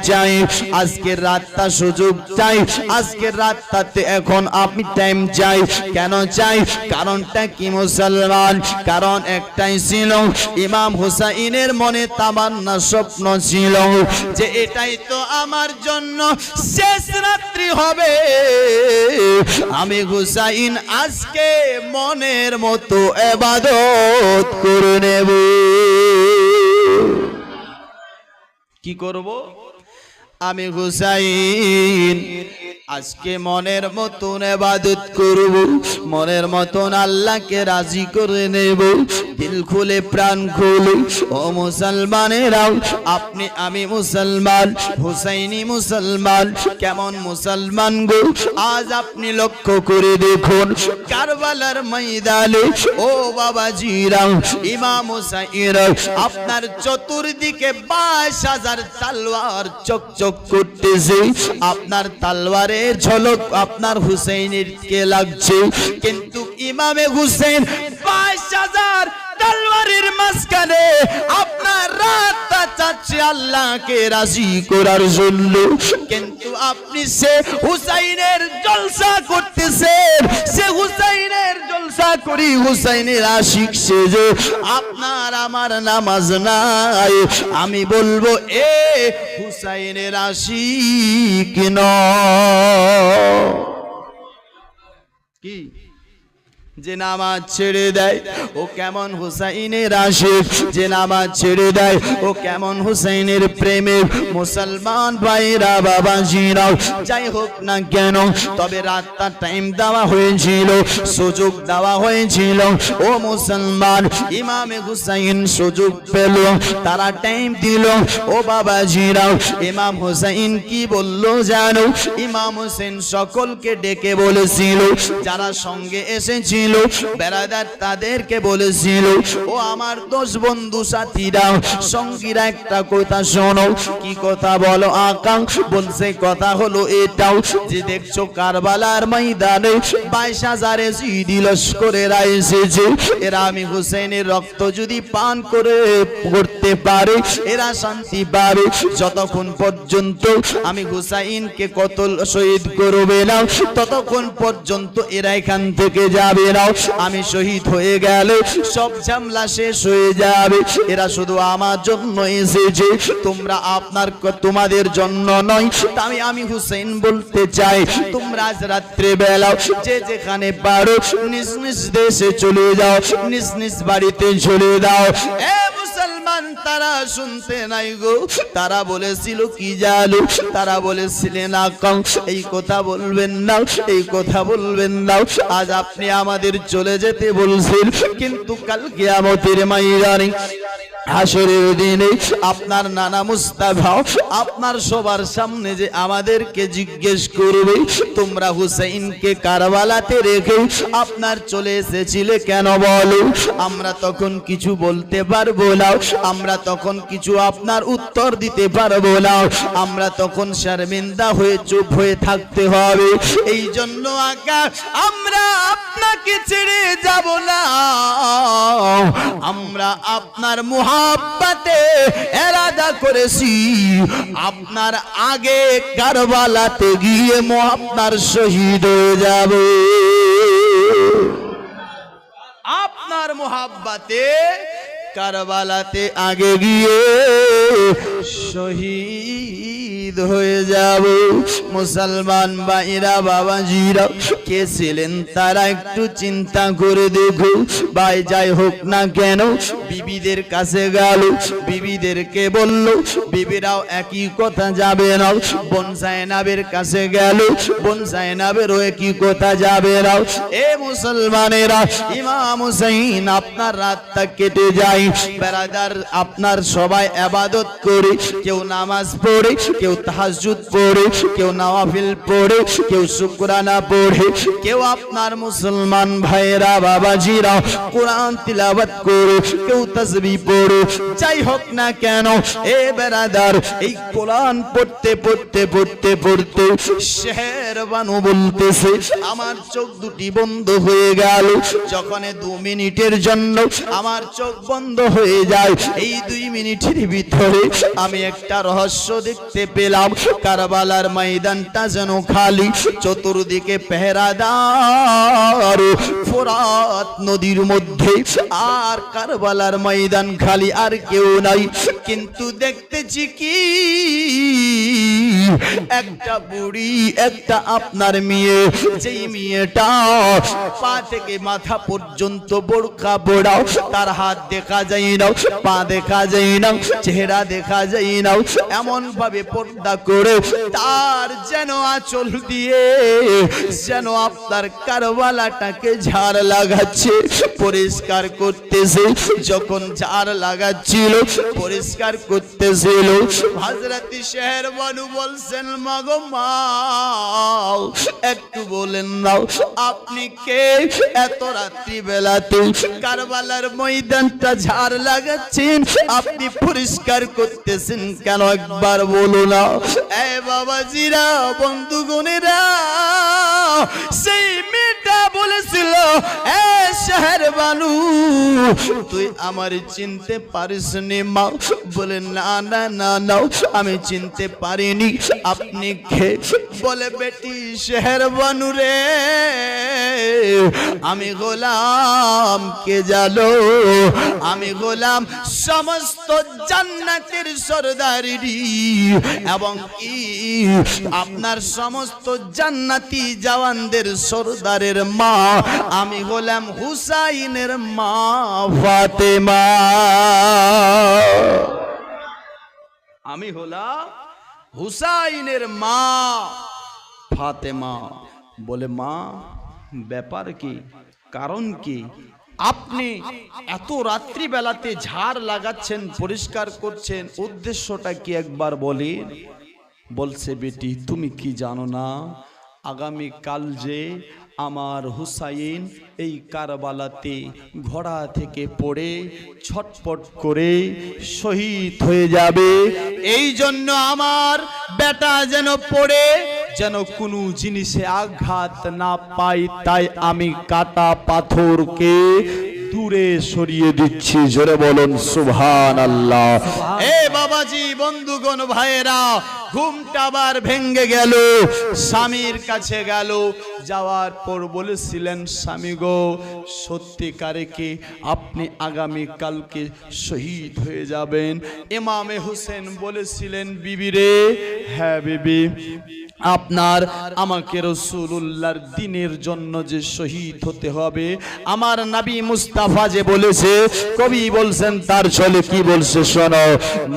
চাই, আজকের রাতটা সুযোগ চাই, আজকের রাতটাতে এখন আপনি টাইম চাই। কেন চাই? কারণটা কি মুসলমান? কারণ একটাই ছিল, ইমাম হুসাইনের মনে তামান্না স্বপ্ন ছিল যে এটাই তো আমার জন্য শেষ রাত্রি হবে, আমি হুসাইন আজকে মনের মতো ইবাদত করে নেব। কি করব? আমি হুসাইন আজকে মনের মতন ইবাদত করব, মনের মতন আল্লাহকে রাজি করে নেব। দিল খুলে প্রাণ খুলে ও মুসলমানেরাও, আপনি আমি মুসলমান, হুসাইনি মুসলমান। কেমন মুসলমান গো? আজ আপনি লক্ষ্য করে দেখুন কারবালার ময়দানে ও বাবাজিরা, ইমাম হুসাইন আপনার চতুর্দিকে 22,000 তলোয়ার চকচক করতেছে, আপনার তলোয়ারের ঝলক আপনার হুসাইনের কে লাগছে, কিন্তু ইমামে হুসেন 22,000 তলোয়ারের মাঝখানে আপনার রাতটা চাচ্ছে আল্লাহকে রাজি করার জন্য, কিন্তু আপনি সে হুসাইনের জলসা করতেছেন, সে হুসাইনের জলসা করি হুসাইনের আশিক সেজে আপনার আমার নামাজ নাই। আমি বলবো এ হুসাইনের আশিক নয়। কি যে নামাজ ছেড়ে দেয় ও কেমন হুসাইনের আশিক, যে নামাজ ছেড়ে দেয় ও কেমন হুসাইনের প্রেমিক। মুসলমান ভাইরা বাবাজিরাও, যাই হোক না কেন, তবে রাতটা টাইম দেওয়া হয়েছিল, সুযোগ দেওয়া হয়েছিল। ও মুসলমান, ইমামে হুসাইন সুযোগ পেল, তারা টাইম দিল। ও বাবাজিরাও, ইমাম হুসাইন কি বললো জানো? ইমাম হুসেন সকলকে ডেকে বলেছিল, যারা সঙ্গে এসেছিল বেরাদার তাদেরকে বলেছিল, ও আমার 10 বন্ধু সাথীরা সঙ্গীরা, একটা কথা শোনো। কি কথা বলো আকা? বলছে কথা হলো এটাও যে দেখছো কারবালার ময়দানে 22,000 জিদি লস্করেরা এসেছে, এরা আমি হুসেনের রক্ত যদি পান করতে পারে এরা শান্তি পাবে। যতক্ষণ পর্যন্ত আমি হুসাইনকে কতল শহীদ করবে না, ততক্ষণ পর্যন্ত এরা এখান থেকে যাবে না। আমি শহীদ হয়ে গেলে সব ঝামেলা শেষ হয়ে যাবে। এরা শুধু আমার জন্য এসেছে, তোমরা তোমাদের জন্য নয়। আমি হুসেইন বলতে চাই, তোমরা আজ রাত্রে বেলা যে যেখানে পারো নিজ নিজ দেশে চলে যাও, নিজ নিজ বাড়িতে চলে যাও। এ মুসলমান, তারা শুনতে নাই গো, তারা বলেছিল কি জানো? তারা বলেছিলেন আকাম এই কথা বলবেন না, এই কথা বলবেন না। আজ আপনি আমাদের চলে যেতে বলছেন, কিন্তু কাল কিয়ামতের ময়দানে হাসরের দিনে আপনার নানা মুস্তাফা আপনার সবার সামনে যে আমাদেরকে জিজ্ঞেস করবে, তোমরা হুসাইনকে কারবালাতে রেখে আপনার চলে এসেছিলে কেন বলো? আমরা তখন কিছু বলতে পারবো না, আমরা তখন কিছু আপনার উত্তর দিতে পারবো না, আমরা তখন শর্মিন্দা হয়ে চুপ হয়ে থাকতে হবে। এই জন্য আকা আমরা আপনাকে ছেড়ে যাব না, আমরা আপনার মুহাব্বতে এরাদা করেছি আপনার আগে কারবালাতে গিয়ে আপনার শহীদ হয়ে যাবে। আপনার মুহাব্বতে কারবালাতে আগে গিয়ে শহীদ হয়ে যাব। মুসলমান ভাইরা বাবাজিরা কে ছিলেন তারা একটু চিন্তা করে দেখো। ভাই যাই হোক না কেন বিবিদের কাছে গেল, বিবিদেরকে বলল, বিবিরাও একই কথা যাবে না। বোন জায়নাবের কাছে গেল, বোন জায়নাবেরও একই কথা যাবে না। এ মুসলমানেরা, ইমাম হুসাইন আপনার রাতটা কেটে যায়। বেরাদার আপনার সবাই ইবাদত করে, কেউ নামাজ পড়ে, কেউ তাহাজ্জুদ পড়ে, কেউ নওয়াফিল পড়ে, কেউ শুকরানা পড়ে, কেউ আপনার মুসলমান ভাইরা বাবাজিরা কোরআন তিলাওয়াত করে, কেউ তাসবিহ পড়ে। যাই হোক না কেন এ বেরাদার, এই কোরআন পড়তে পড়তে পড়তে পড়তে শের শেহরবানু বলতেছে আমার চোখ দুটি বন্ধ হয়ে গেল। যখন 2 মিনিটের জন্য আমার চোখ বন্ধ হয়ে যায়, এই 2 মিনিটের ভিতরে আমি একটা রহস্য দেখতে পেলাম। কারবালার ময়দানটা যেন খালি, চতুর্দিকে পেহরাদার, ফোরাত নদীর মধ্যে, আর কারবালার ময়দান খালি, আর কেউ নাই। কিন্তু দেখতেছি কি একটা বুড়ি, একটা আপনার মেয়ে, যেই মেয়েটা পা থেকে মাথা পর্যন্ত বোরকা পড়াও, তার হাত দেখা যায় না, পা দেখা যায় না, চেহারা দেখা যায় না, এমন ভাবে পর্দা করে তার যেন আঁচল দিয়ে যেন আপনার কারবালাটাকে ঝাড় লাগাচ্ছে, পরিষ্কার করতেছে। যখন ঝাড় লাগাচ্ছিল, পরিষ্কার করতেছিল, হযরত শেহরবানু বলছেন মাগো মা, একটু বলেন নাও আপনি কে? এত রাত্রি বেলাতে কারবালার ময়দানটা ঝাড় লাগাচ্ছেন, আপনি পরিষ্কার করতেছেন কেন, একবার বলো না। এ বাবাজিরা, বন্ধুগণেরা, সেই মেয়েটা বলেছিল এ শেহরবানু তুই আমার চিনতে পারিস নি মা? বলে না না না না, আমি চিনতে পারিনি। আপনি কে? বলে বেটি শেহরবানু রে, আমি গোলাম, কে জানো? আমি গোলাম সমস্ত জান্নাতের সরদারি, এবং কি আপনার সমস্ত জান্নাতি জওয়ানদের সরদারের মা। আমি গোলাম হুসাইনের মা ফাতেমা। আমি হলাম হুসাইনের মা ফাতেমা। বলে মা, ব্যাপার কি, কারণ কি? আপনি এত রাত্রি বেলাতে ঝাড় লাগাচ্ছেন, পরিষ্কার করছেন, উদ্দেশ্যটা কি একবার বলেন। বলছে বেটি তুমি কি জানো না, আগামী কাল যে আমার হুসাইন এই কারবালাতে ঘোড়া থেকে পড়ে ছটপট করে শহীদ হয়ে যাবে, এই জন্য আমার বেটা যেন পড়ে যেন কোনো জিনিসে আঘাত না পায়, তাই আমি কাটা পাথরকে দূরে সরিয়ে দিচ্ছি। জোরে বলুন সুবহানাল্লাহ। এ বাবাজি, বন্ধুগণ, ভাইয়েরা, ঘুমটা আবার ভেঙ্গে গেল। স্বামীর কাছে গেল, যাওয়ার পর বলেছিলেন স্বামী গো, সত্যিকারে কি আপনি আগামী কালকে শহীদ হয়ে যাবেন? ইমামে হোসেন বলেছিলেন বিবি রে, হ্যাঁ বিবি, আপনার আমাকে রাসূলুল্লাহর দ্বীনের জন্য যে শহীদ হতে হবে, আমার নবী মুস্তাফা যে বলেছে, কবি বলছেন তার চলে কি বলছে শোনো।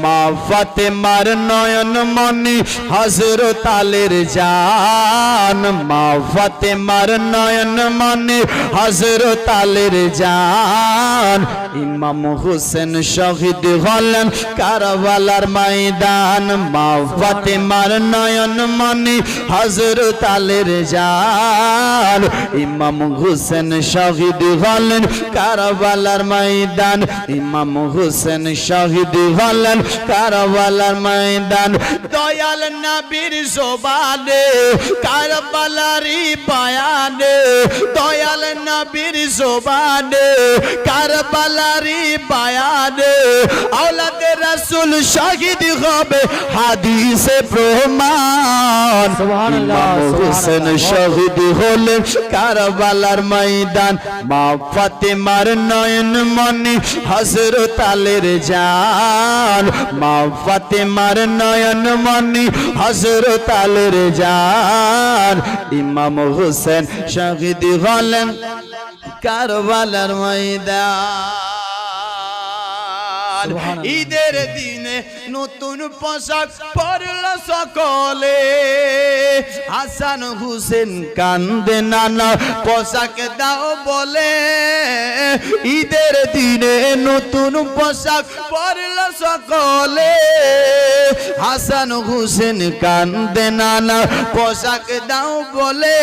মা ফাতেমার নয়ন মনি হযরত আলীর জান, মা ফাতেমার নয়ন মনি হযরত আলীর জান, ইমাম হোসেন শহীদ হলেন কারবালার ময়দান। মা ফাতেমার নয়ন মনি হযরত আলীর জান, ইমাম হোসেন শহীদ হলেন কারবালার ময়দান, ইমাম হোসেন শহীদ হলেন কারবালার ময়দান। দয়াল নবীর জবানে কারবালারি বয়ানে, দয়াল নবীর জবানে কারবালারি বয়ানে, আওলাদে রাসূল শহীদ হবে হাদিসে প্রমাণ। ইমাম হোসেন শহীদ হলেন কারবালার ময়দান, মা ফাতেমার নয়ন মনি হযরত আলীর জান, মা ফাতেমার নয়ন মনি হযরত আলীর জান, ইমাম হোসেন শহীদ হলেন কারবালার ময়দান। ঈদের দিনে নতুন পোশাক পরল সকলে, হাসান হুসেন কান্দে নানা পোশাক দাও বলে। ঈদের দিনে নতুন পোশাক পরল সকলে, হাসান হুসেন কান্দে নানা পোশাক দাও বলে।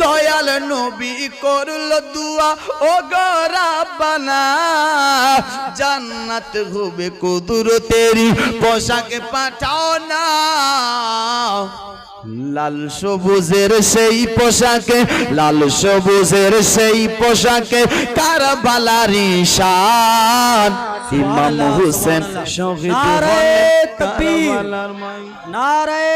দয়াল নবী করল দুয়া, ও গো রাব্বানা, জান্নাত হবে কুদরতেরি পোশাক পাঠাও না। লাল সবুজের সেই পোশাকে, লাল সবুজের সেই পোশাকে কারবালার ঈশান, ইমাম হোসেন শহীদ হলেন কারবালার ময়দানে। নারে